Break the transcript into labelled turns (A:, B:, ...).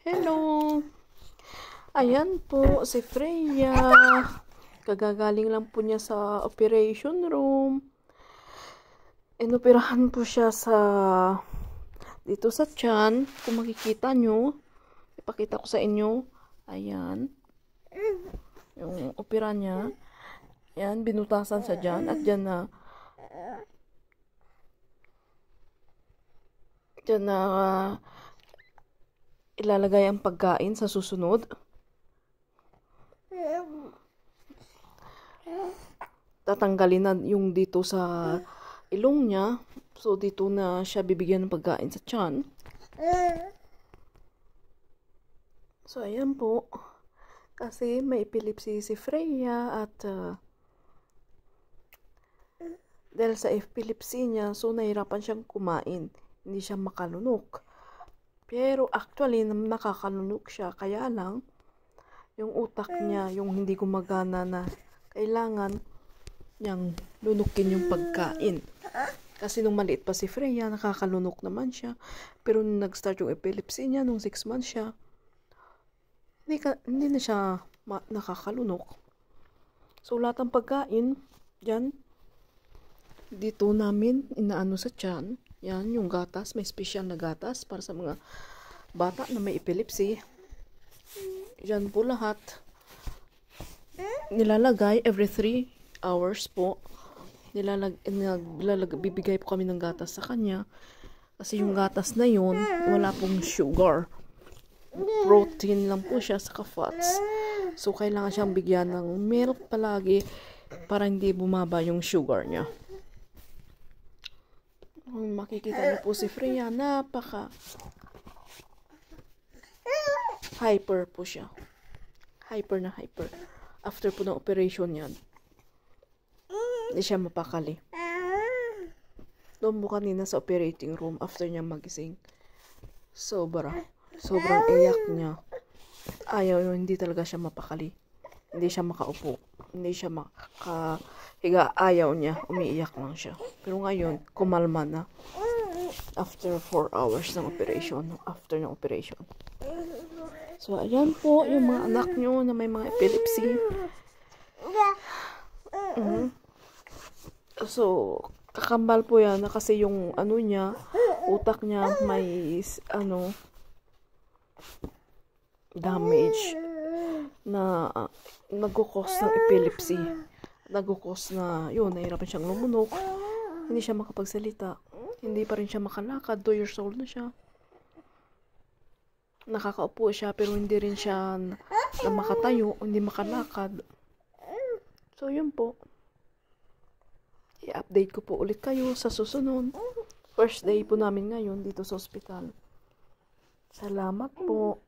A: Hello! Ayan po, si Freya. Kagagaling lang po niya sa operation room. Inoperahan po siya dito sa tiyan. Kung makikita nyo, ipakita ko sa inyo. Ayan. Yung opera niya. Ayan, binutasan sa dyan. At dyan na ilalagay ang pagkain sa susunod. Tatanggalin na yung dito sa ilong niya. So, dito na siya bibigyan ng pagkain sa tiyan. So, ayan po. Kasi may epilepsy si Freya at dahil sa epilepsy niya, so nahirapan siyang kumain. Hindi siya makalunok. Pero actually, nakakalunok siya. Kaya lang, yung utak niya, yung hindi gumagana na kailangan niyang lunukin yung pagkain. Kasi nung maliit pa si Freya, nakakalunok naman siya. Pero nung nag-start yung epilepsy niya, nung 6 months siya, hindi na siya nakakalunok. So, lahat ng pagkain, dyan, dito namin, inaano sa tiyan. Yan, yung gatas. May special na gatas para sa mga bata na may epilepsy. Yan po lahat. Nilalagay every 3 hours po. Bibigay po kami ng gatas sa kanya. Kasi yung gatas na yun, wala pong sugar. Protein lang po siya sa fats. So, kailangan siyang bigyan ng milk palagi para hindi bumaba yung sugar niya. Makikita niyo po si Freya, napaka hyper po siya. Hyper na hyper. After po ng operation yan, hindi siya mapakali. Doon po kanina sa operating room after niya magising. Sobrang iyak niya. Ayaw, hindi talaga siya mapakali. Hindi siya makaupo. Hindi siya makahiga. Ayaw niya. Umiiyak lang siya. Pero ngayon, kumalma na. After 4 hours ng operation. After ng operation. So, ayan po yung mga anak nyo na may mga epilepsy. So, kakambal po yan na kasi yung ano niya, utak niya may damage na nagkukos ng epilepsy. Nagkukos na, yun, nahirapan siyang lumunok. Hindi siya makapagsalita. Hindi pa rin siya makalakad. 2 years old na siya. Nakakaupo siya, pero hindi rin siya na makatayo, hindi makalakad. So, yun po. I-update ko po ulit kayo sa susunod. First day po namin ngayon dito sa ospital. Salamat po.